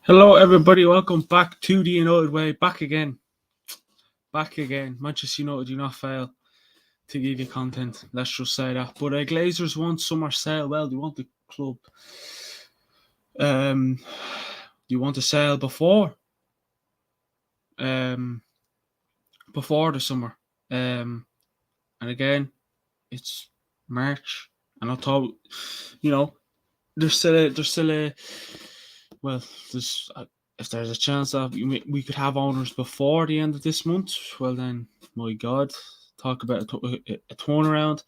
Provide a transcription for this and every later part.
Hello, everybody. Welcome back to the United Way. Back again. Manchester United do not fail to give you content. Let's just say that. But Glazers want summer sale. Well, they want the club. They want to sale before the summer. And again, it's March, and I thought, there's still a well, there's if there's a chance that we could have owners before the end of this month, well then, my God, talk about a turnaround.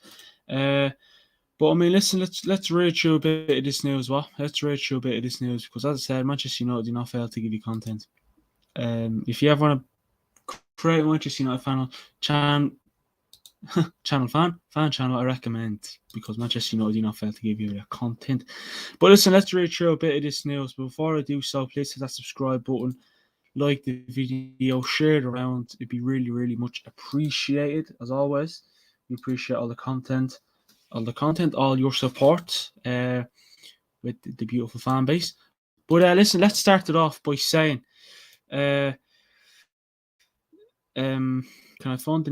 But I mean, listen, let's read through a bit of this news. Let's read through a bit of this news because, as I said, Manchester United do not fail to give you content. If you ever want to create a Manchester United fan channel, I recommend, because Manchester United do not fail to give you their content. But listen, let's read through a bit of this news. But before I do so, please hit that subscribe button, like the video, share it around. It'd be really, really much appreciated. As always, we appreciate all your support with the beautiful fan base. But listen, let's start it off by saying, can I find the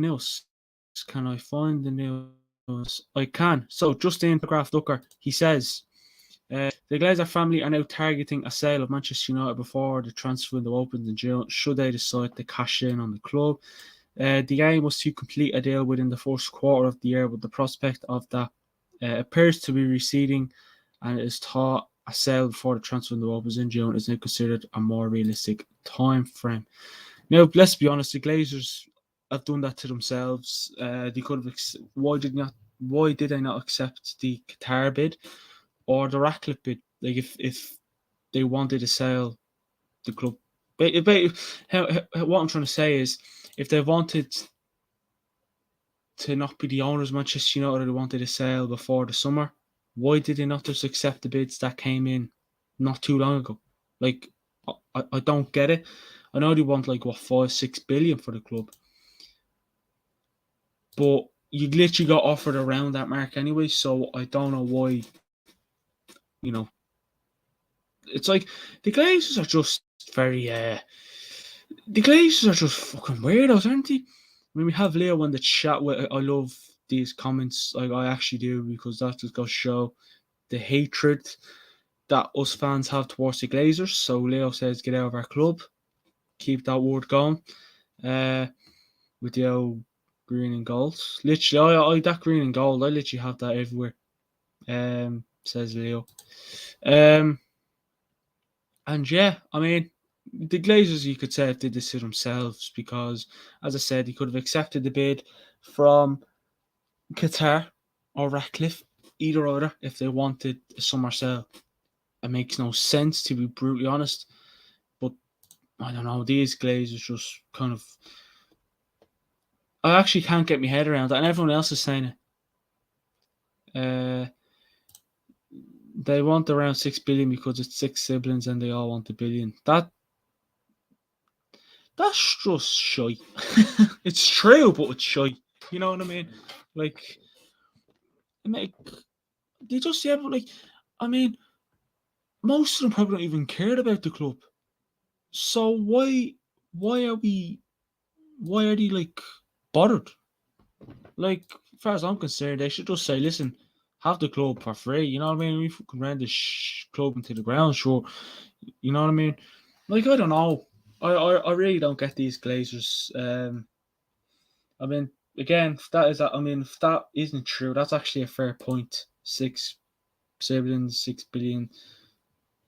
news? I can. So, Justin Ducker, he says, the Glazer family are now targeting a sale of Manchester United before the transfer window opens in June, should they decide to cash in on the club. The aim was to complete a deal within the first quarter of the year, but the prospect of that appears to be receding, and it is thought a sale before the transfer window opens in June is now considered a more realistic time frame. Now, let's be honest, the Glazers have done that to themselves. They could have. Why did they not accept the Qatar bid or the Ratcliffe bid? Like, if they wanted to sell the club, what I'm trying to say is, if they wanted to not be the owners of Manchester United, or they wanted to sell before the summer, why did they not just accept the bids that came in not too long ago? Like, I don't get it. I know they want 5-6 billion for the club, but you literally got offered around that mark anyway. So I don't know why. It's like the Glazers are just very. The Glazers are just fucking weirdos, aren't they? When we have Leo in the chat, I love these comments. Like, I actually do, because that just goes to show the hatred that us fans have towards the Glazers. So Leo says, "Get out of our club." Keep that word going. With the old green and gold. Literally, I that green and gold. I literally have that everywhere. Says Leo. And yeah, I mean, the Glazers, you could say, did this to themselves, because, as I said, they could have accepted the bid from Qatar or Ratcliffe, either if they wanted a summer sale. It makes no sense, to be brutally honest. But I don't know, these Glazers just kind of. I actually can't get my head around that, and everyone else is saying it. They want around 6 billion because it's 6 siblings and they all want $1 billion. That's just shy. It's true, but it's shy. You know what I mean? Like, they just I mean, most of them probably don't even care about the club. So why are they bothered? Like, as far as I'm concerned, they should just say, listen, have the club for free. You know what I mean? We fucking ran the club into the ground, sure. You know what I mean? Like, I don't know. I really don't get these Glazers. I mean, again, if that isn't true, that's actually a fair point. 6 siblings, 6 billion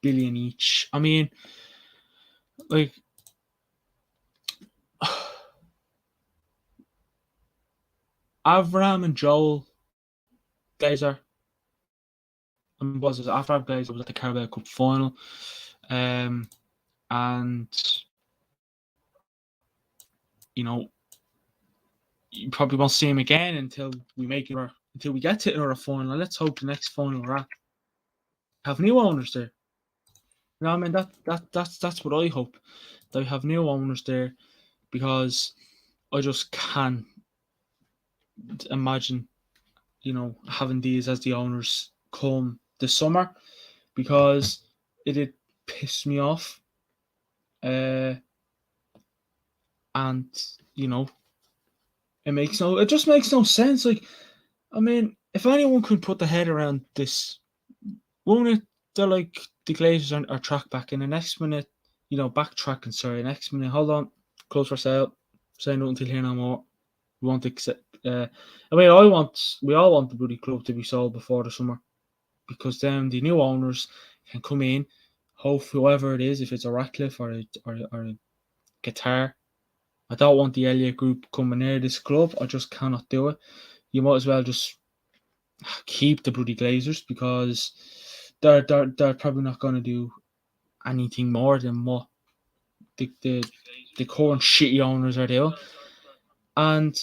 each. I mean, like, Avram and Joel Glazer, and was it Avram Glazer was at the Carabao Cup final, and you probably won't see him again until we get to another final. Let's hope the next final we're at have new owners there. You know what I mean? That's what I hope. They have new owners there, because I just can't imagine, having these as the owners come this summer, because it'd piss me off and it just makes no sense. Like, I mean, if anyone could put their head around this, one minute they're like the Glazers are track back, in the next minute, backtracking. Sorry, next minute, hold on, close for sale, say nothing till here no more. We want to accept. I mean, we all want the bloody club to be sold before the summer, because then the new owners can come in, hopefully whoever it is, if it's a Ratcliffe or a Qatar. I don't want the Elliott Group coming near this club. I just cannot do it. You might as well just keep the bloody Glazers, because they're probably not going to do anything more than what the current shitty owners are doing. And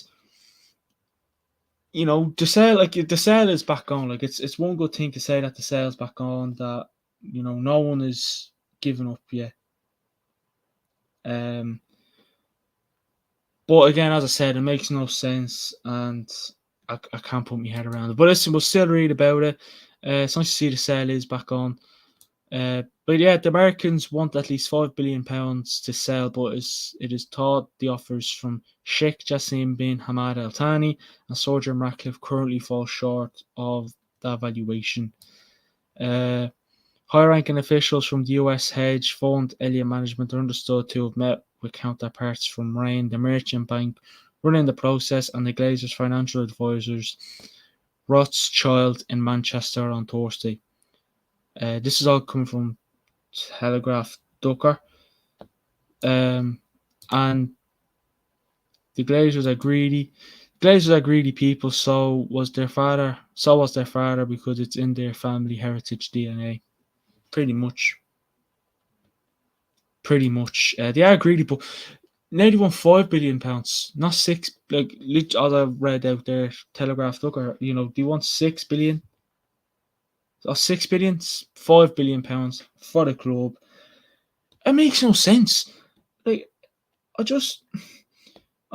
the sale is back on. Like, it's one good thing to say that the sale's back on, that no one is giving up yet. But again, as I said, it makes no sense, and I can't put my head around it. But listen, we'll still read about it. It's nice to see the sale is back on. But yeah, the Americans want at least £5 billion to sell, but it is thought the offers from Sheikh Jassim bin Hamad Al Thani and Sir Jim Ratcliffe currently fall short of that valuation. High-ranking officials from the US hedge fund Elliott Management are understood to have met with counterparts from Rain, the merchant bank running the process, and the Glazers' financial advisors, Rothschild in Manchester, on Thursday. This is all coming from Telegraph Ducker. And the Glazers are greedy. Glazers are greedy people. So was their father, because it's in their family heritage DNA. Pretty much. They are greedy, but nearly won £5 billion, not six. Like, as I read out there, Telegraph Ducker, they want 6 billion. Or 6 billion, £5 billion for the club. It makes no sense. Like, I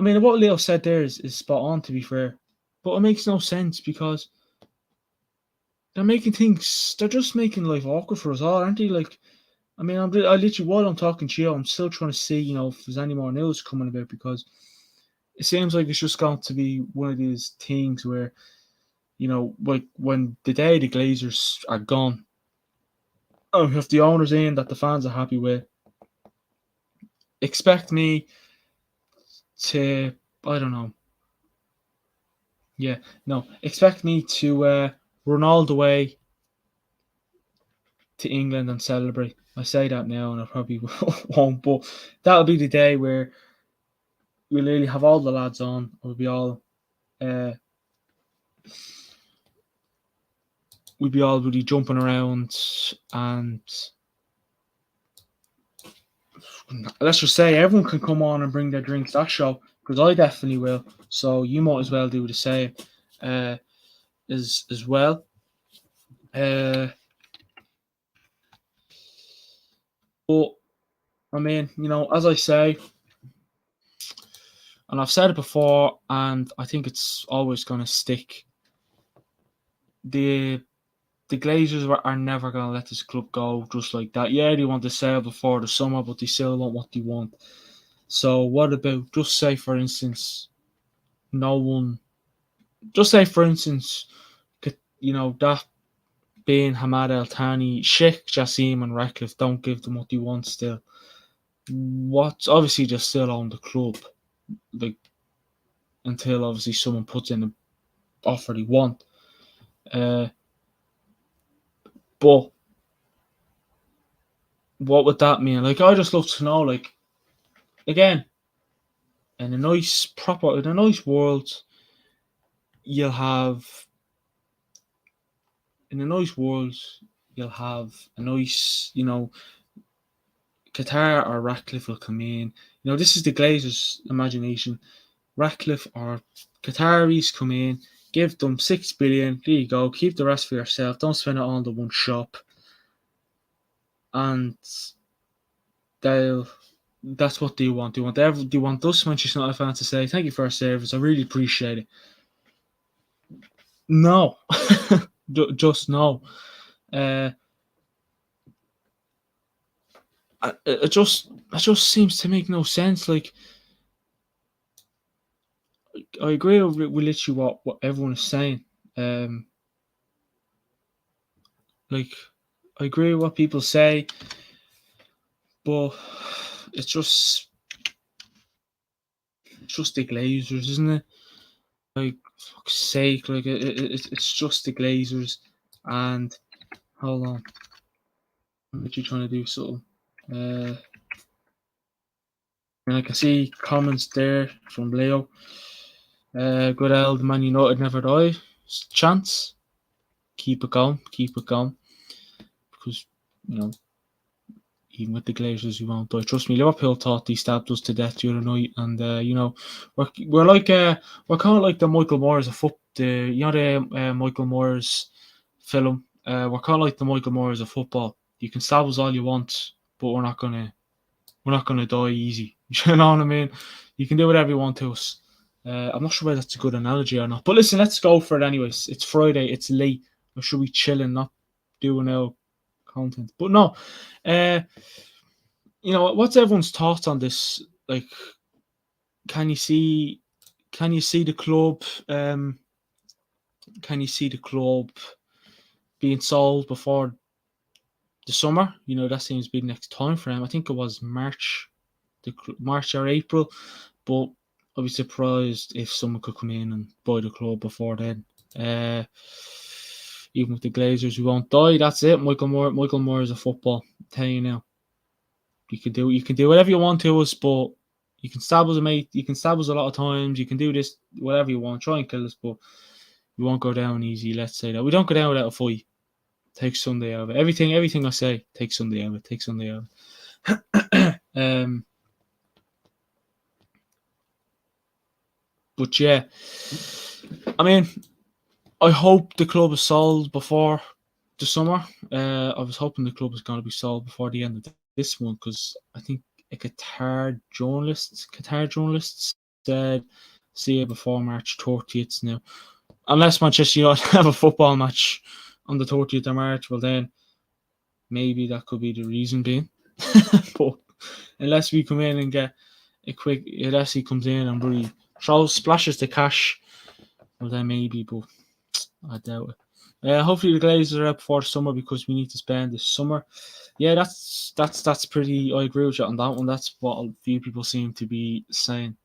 mean, what Leo said there is spot on, to be fair. But it makes no sense, because they're just making life awkward for us all, aren't they? Like, I mean, I literally, while I'm talking to you, I'm still trying to see, if there's any more news coming about, because it seems like it's just going to be one of these things where, like when the day the Glazers are gone, if the owners in that the fans are happy with, expect me to, I don't know. Yeah, no, expect me to run all the way to England and celebrate. I say that now, and I probably won't, but that'll be the day where we'll really have all the lads on. We'll be all really jumping around, and let's just say everyone can come on and bring their drinks that show, because I definitely will. So you might as well do the same as well. But I mean, as I say, and I've said it before, and I think it's always going to stick. The Glazers are never going to let this club go just like that. Yeah, they want to sell before the summer, but they still want what they want. So what about, just say for instance, that being Hamad Al Thani, Sheikh Jassim and Ratcliffe don't give them what they want still. Obviously they still own the club, like, until obviously someone puts in an offer they want. But what would that mean? Like, I just love to know, like, again, in a nice world, you'll have a nice, Qatar or Ratcliffe will come in. This is the Glazers' imagination. Ratcliffe or Qataris come in, give them 6 billion. There you go. Keep the rest for yourself. Don't spend it all on the one shop. And that's what they want. They want us Manchester United fans to say thank you for our service. I really appreciate it. No, just no. It just seems to make no sense. Like, I agree with literally what everyone is saying. Um, like, I agree with what people say, but it's just the Glazers, isn't it? Like, fuck's sake, like it's just the Glazers. And hold on, I'm literally trying to do something. And I can see comments there from Leo. Good old Man United never die. Chance. Keep it going. Keep it going. Because, you know, even with the Glazers, we won't die. Trust me, Liverpool thought they stabbed us to death the other night. And, we're like, we're kind of like the Michael Myers of football. The Michael Myers film. We're kind of like the Michael Myers of football. You can stab us all you want, but we're not gonna die easy. You know what I mean? You can do whatever you want to us. I'm not sure whether that's a good analogy or not. But listen, let's go for it anyways. It's Friday. It's late. I should be chilling, not doing our content. But no, uh, what's everyone's thoughts on this? Like, can you see, can you see the club? Can you see the club being sold before the summer? That seems to be the next time frame. I think it was March or April. But I'd be surprised if someone could come in and buy the club before then. Uh, Even with the Glazers, we won't die. That's it. Michael Moore is a football. I'm telling you now, you can do whatever you want to us, but you can stab us, mate. You can stab us a lot of times. You can do this, whatever you want. Try and kill us, but we won't go down easy. Let's say that we don't go down without a fight. Take Sunday out of it. Everything I say, take Sunday out of it. Take Sunday out of it. But yeah, I mean, I hope the club is sold before the summer. I was hoping the club was going to be sold before the end of this month because I think a Qatar journalist said see it before March 30th now. Unless Manchester United have a football match on the 30th of March, well then maybe that could be the reason being. But unless we come in and get unless he comes in and really splashes the cash, well then maybe, but I doubt it. Hopefully the Glazers are out before summer because we need to spend this summer. Yeah, that's pretty. I agree with you on that one. That's what a few people seem to be saying.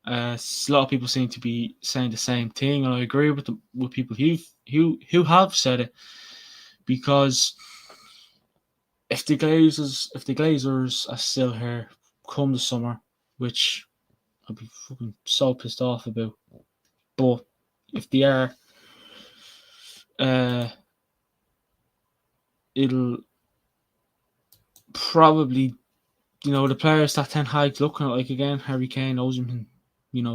A lot of people seem to be saying the same thing, and I agree with people who have said it because if the Glazers are still here come the summer, which I'd be fucking so pissed off about, but if they are, uh, it'll probably, the players that Ten Hag's looking at, like again, Harry Kane, Osimhen,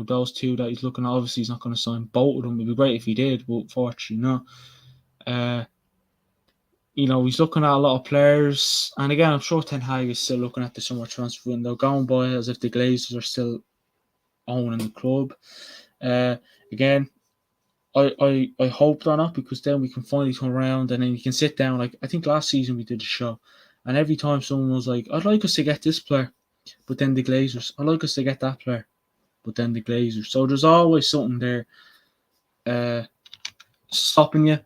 those two that he's looking at, obviously he's not going to sign both of them. It'd be great if he did, but unfortunately not. Uh, he's looking at a lot of players, and again, I'm sure Ten Hag is still looking at the summer transfer window, going by as if the Glazers are still owning the club. Again, I hope they're not, because then we can finally turn around and then you can sit down. Like I think last season we did a show, and every time someone was like, "I'd like us to get this player," but then the Glazers. "I'd like us to get that player," but then the Glazers. So there's always something there stopping you.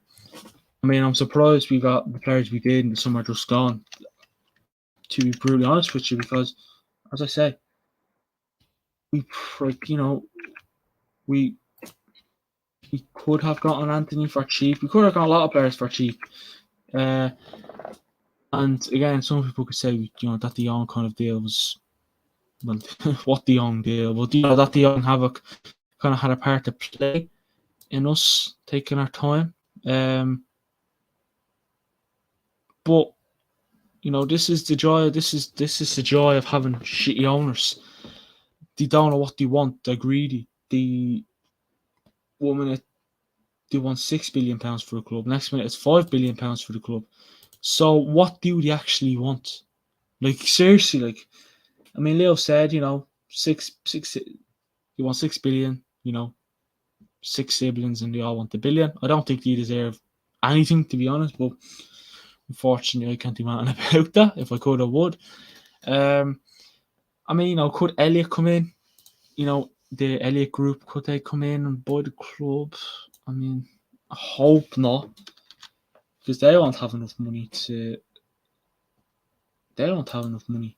I mean, I'm surprised we got the players we did in the summer just gone. To be brutally honest with you, because as I say, we like we we could have gotten Anthony for cheap. We could have got a lot of players for cheap. Uh, and again, some people could say that De Jong kind of deal was, well, what De Jong deal? Well, that De Jong Havoc kind of had a part to play in us taking our time. But this is the joy. This is the joy of having shitty owners. They don't know what they want. They're greedy. One minute they want £6 billion for the club. Next minute it's £5 billion for the club. So what do they actually want? Like seriously, like I mean, Leo said, six. You want 6 billion. Six siblings, and they all want the billion. I don't think they deserve anything, to be honest. But Unfortunately, I can't do anything about that. If I could, I would. I mean, could Elliot come in? The Elliot group, could they come in and buy the club? I mean, I hope not, because they won't have enough money to. They don't have enough money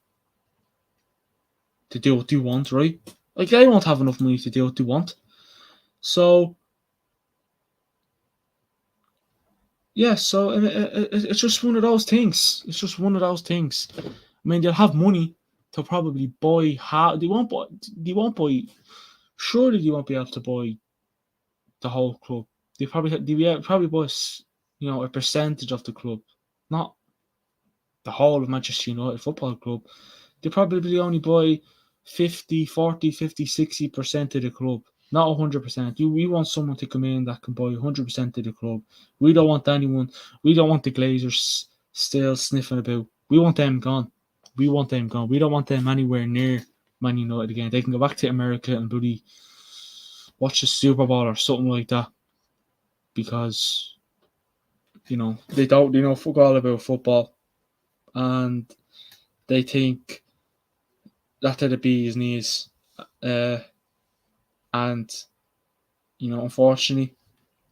to do what they want, right? Like, they won't have enough money to do what they want. So, yeah, so it's just one of those things. It's just one of those things. I mean, they'll have money to probably buy. They won't buy. They won't buy. Surely they won't be able to buy the whole club. They probably buy a percentage of the club, not the whole of Manchester United Football Club. They probably only buy 50, 40, 50, 60% of the club, not 100%. We want someone to come in that can buy 100% of the club. We don't want the Glazers still sniffing about. We want them gone. We don't want them anywhere near Man United again. They can go back to America and bloody watch the Super Bowl or something like that, because they know fuck all about football, and they think that they're the bee's knees. And unfortunately,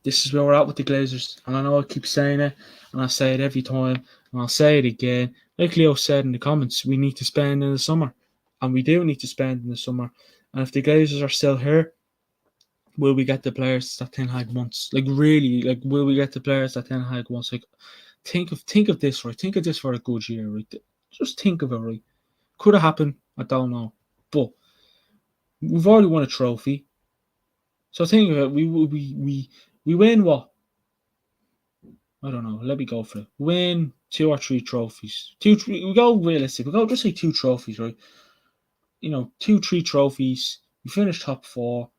this is where we're at with the Glazers. And I know I keep saying it, and I say it every time, and I'll say it again. Like Leo said in the comments, we need to spend in the summer, and we do need to spend in the summer. And if the Glazers are still here, will we get the players that Ten Hag wants? Like, really, like, will we get the players that Ten Hag wants? Like, think of this, right? Think of this for a good year, right? Just think of it, right? Could have happened, I don't know, but we've already won a trophy. So think of it, we win what? I don't know. Let me go for it. Win 2 or 3 trophies. We go realistic. We go just say 2 trophies, right? 2, 3 trophies. We finish top 4.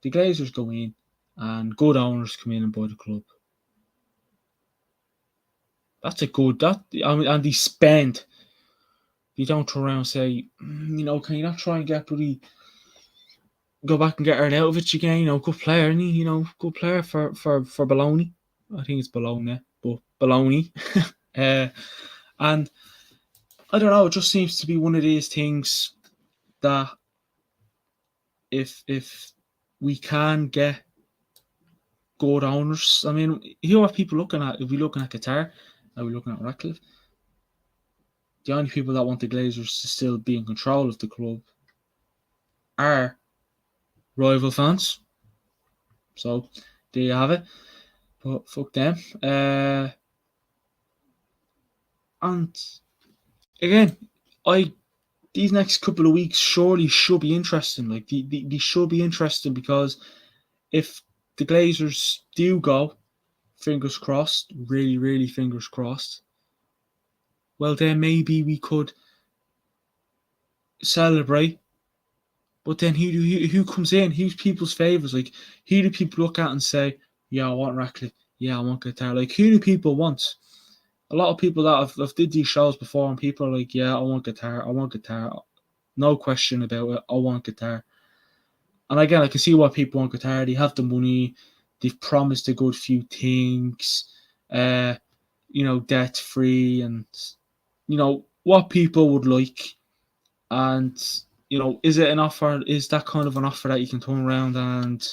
The Glazers go in, and good owners come in and buy the club. That's a good. And they spend. They don't turn around and say, can you not try and get bloody, go back and get Arnautovic again? Good player, and good player for Bologna. I think it's Bologna, but Bologna. And I don't know. It just seems to be one of these things that if we can get good owners, I mean, who are people looking at? If we're looking at Qatar, are we looking at Ratcliffe? The only people that want the Glazers to still be in control of the club are rival fans. So there you have it. But fuck them. And again, these next couple of weeks surely should be interesting. Like, they should be interesting, because if the Glazers do go, fingers crossed, really, really fingers crossed, well, then maybe we could celebrate. But then who comes in? Who's people's favourites? Like, who do people look at and say, yeah, I want Ratcliffe, yeah, I want Qatar? Like, who do people want? A lot of people that have did these shows before, and people are like, yeah, I want Qatar. No question about it, I want Qatar. And again, I can see why people want Qatar. They have the money, they've promised a good few things, debt free, and what people would like. And is it an offer? Is that kind of an offer that you can turn around and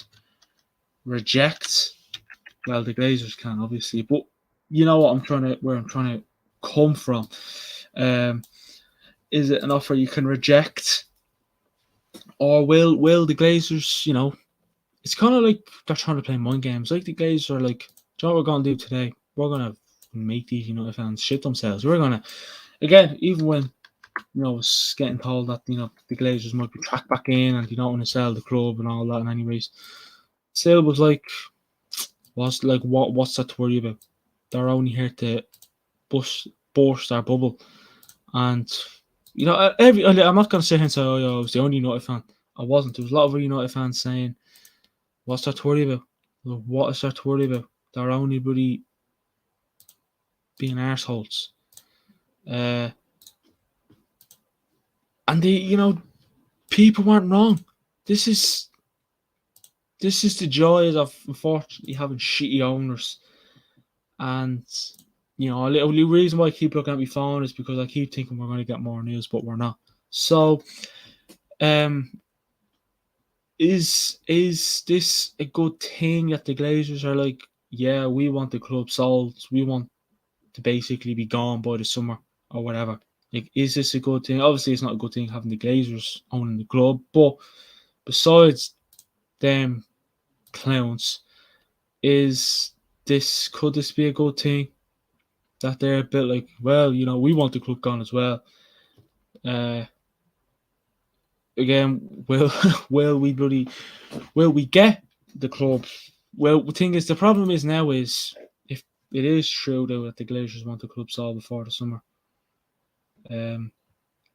reject? Well, the Glazers can, obviously, but you know what where I'm trying to come from. Is it an offer you can reject, or will the Glazers? It's kind of like they're trying to play mind games. Like, the Glazers are like, do you know what we're going to do today? We're going to make these United fans shit themselves. We're going to, again, even when was getting told that the Glazers might be tracked back in and they don't want to sell the club and all that. And anyways, still was like, what's that to worry about? They're only here to burst our bubble. And I'm not going to sit here and say, oh, yeah, I was the only United fan. I wasn't. There was a lot of United fans saying, what's that to worry about? What is that to worry about? They're only bloody being arseholes. And people weren't wrong. This is the joys of, unfortunately, having shitty owners. And The only reason why I keep looking at my phone is because I keep thinking we're going to get more news, but we're not. So, um, is this a good thing that the Glazers are like, yeah, we want the club sold, we want to basically be gone by the summer or whatever? Like, is this a good thing? Obviously, it's not a good thing having the Glazers owning the club, but besides them clowns, could this be a good thing that they're a bit like, well, we want the club gone as well. Uh, Again, will will we get the club? Well, the thing is, the problem is now is if it is true though that the Glazers want the club sold before the summer, um,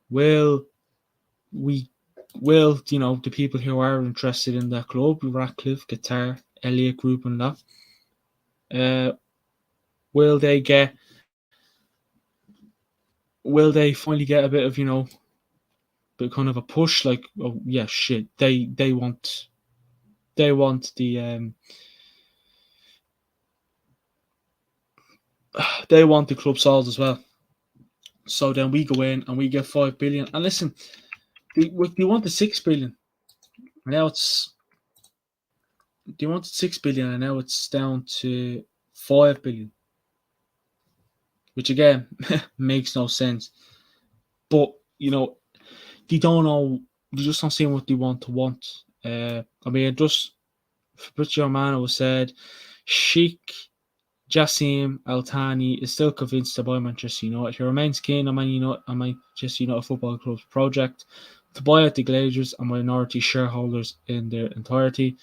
will we? Will the people who are interested in that club, Ratcliffe, Qatar, Elliott Group, and that, will they get? Will they finally get a bit of bit kind of a push? Like, oh yeah, shit, they want the club sold as well. So then we go in and we get 5 billion. And listen, they wanted 6 billion. Now they wanted 6 billion, and now it's down to 5 billion, which again makes no sense. But they don't know. They just don't see what they want. I mean, just Fabrizio Romano said, Sheikh Jassim Al Thani is still convinced to buy Manchester United. He remains keen on Manchester United Football Club's project to buy out the Glazers and minority shareholders in their entirety.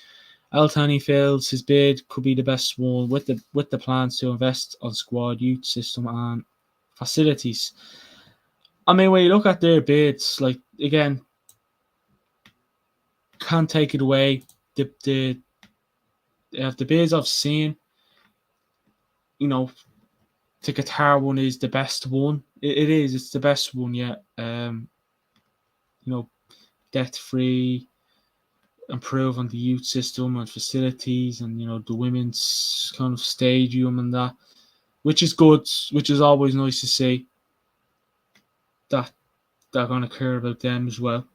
Al Thani feels his bid could be the best one with the plans to invest on squad, youth system, and facilities. I mean, when you look at their bids, like again, can't take it away. The bids I've seen, the Qatar one is the best one. It is. It's the best one yet. Debt free, improve on the youth system and facilities, and the women's kind of stadium and that, which is good. Which is always nice to see that they're going to care about them as well.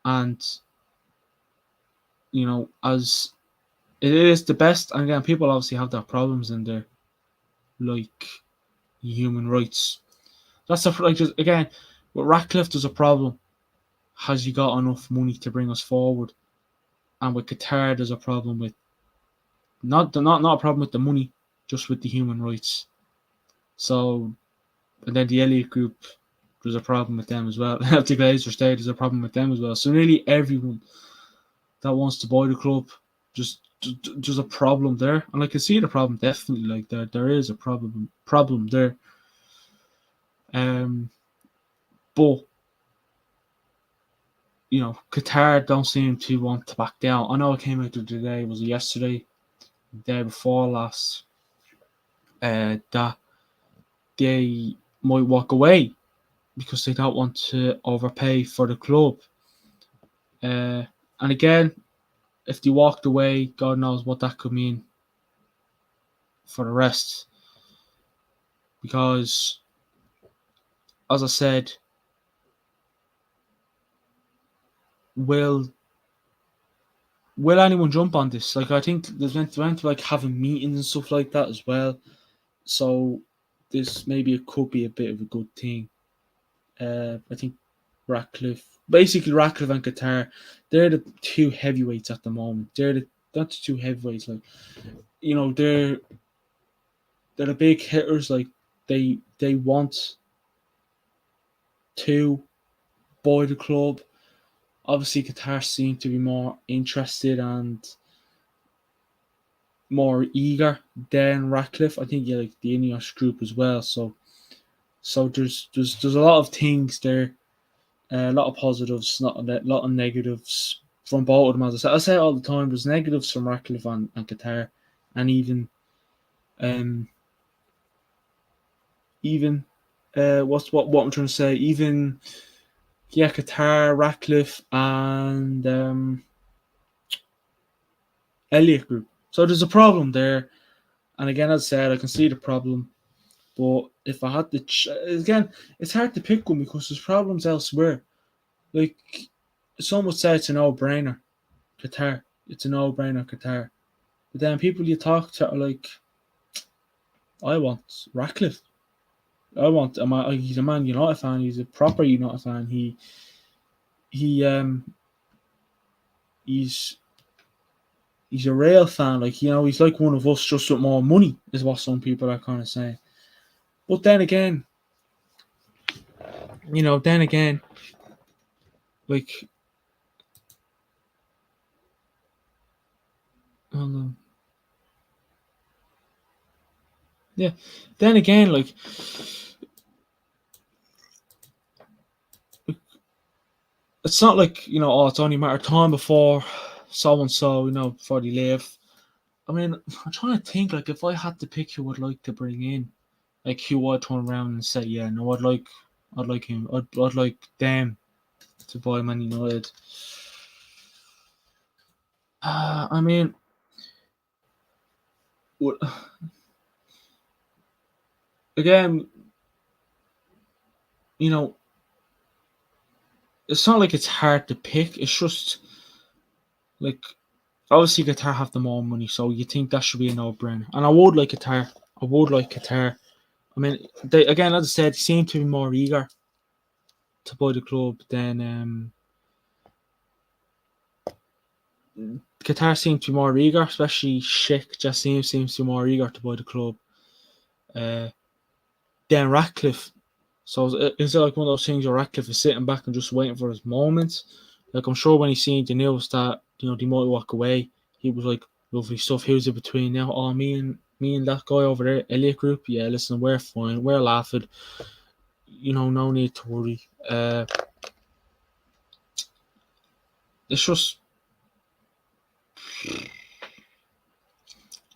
And as it is the best. And again, people obviously have their problems in there, like human rights. That's just again, with Ratcliffe, there's a problem. Has he got enough money to bring us forward? And with Qatar, there's a problem with not a problem with the money, just with the human rights. So, and then the Elliott Group, there's a problem with them as well. The Glazers State, there's a problem with them as well. So nearly everyone that wants to buy the club, just there's a problem there, and I can see the problem definitely. Like there is a problem there. But Qatar don't seem to want to back down. I know it came out today. Was it yesterday? The day before last? That they might walk away because they don't want to overpay for the club. And again, if they walked away, God knows what that could mean for the rest. Because, as I said, will anyone jump on this? Like, I think there's meant to like having meetings and stuff like that as well. So this maybe it could be a bit of a good thing. I think Ratcliffe and Qatar, they're the two heavyweights at the moment. They're the two heavyweights. Like, they're the big hitters. Like, they want to buy the club. Obviously, Qatar seem to be more interested and more eager than Ratcliffe. I think like the Ineos group as well. So there's a lot of things there, a lot of positives, not a lot of negatives from both of them. As I say all the time, there's negatives from Ratcliffe and Qatar, and even what I'm trying to say, even Qatar, Ratcliffe, and Elliott Group. So there's a problem there, And again, as I said, I can see the problem. But if I had to, again, it's hard to pick one because there's problems elsewhere. Like, some would say it's a no-brainer, Qatar. It's a no-brainer, Qatar. But then people you talk to are like, I want Ratcliffe. He's a Man United fan. He's a proper United fan. He he's he's a real fan. Like, he's like one of us, just with more money, is what some people are kind of saying. But then again, like, hold on. Yeah. Then again, like, it's not like, it's only a matter of time before so and so, before they leave. I mean, I'm trying to think, like, if I had to pick who I'd like to bring in, like, who I'd turn around and say, yeah, no, I'd like him. I'd like them to buy Man United. I mean, again, it's not like it's hard to pick. It's just like, obviously Qatar have the more money, so you think that should be a no-brainer. And I would like Qatar. I mean, again, as I said, they seem to be more eager to buy the club than Qatar seems to be more eager, especially Sheikh Jassim seems to be more eager to buy the club than Ratcliffe. So is it like one of those things where Ratcliffe is sitting back and just waiting for his moment? Like, I'm sure when he seen the news that they might walk away, he was like, lovely stuff. Who's it between now? Oh, me and that guy over there, Elliot Group. Yeah, listen, we're fine. We're laughing. No need to worry. It's just,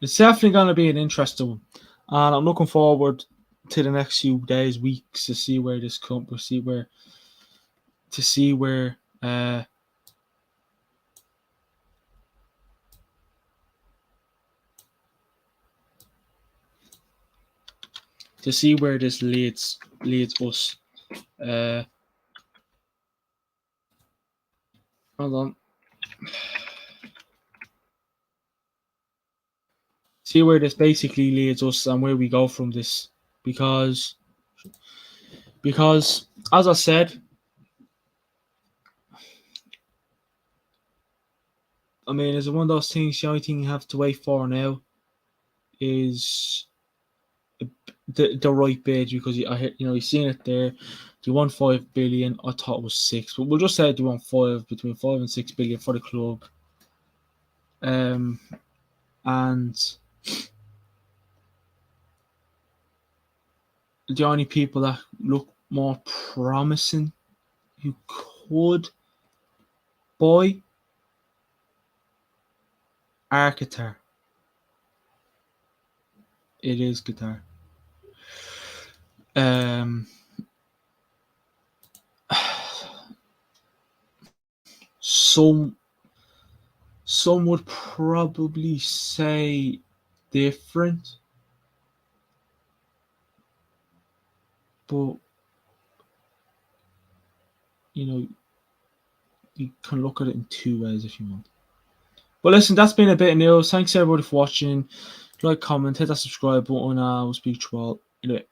it's definitely going to be an interesting one, and I'm looking forward to the next few days, weeks, to see where this comes. To see where this leads us. Hold on. See where this basically leads us and where we go from this, because as I said, I mean, it's one of those things. The only thing you have to wait for now is the right bid, because you've seen it there. You want 5 billion. I thought it was 6, but we'll just say you want between 5 and 6 billion for the club. And the only people that look more promising who could buy are Qatar. It is Qatar. Some would probably say different, but you can look at it in two ways if you want. But listen, that's been a bit of news. Thanks everybody for watching. Like, comment, hit that subscribe button. I'll speak to you all in a bit.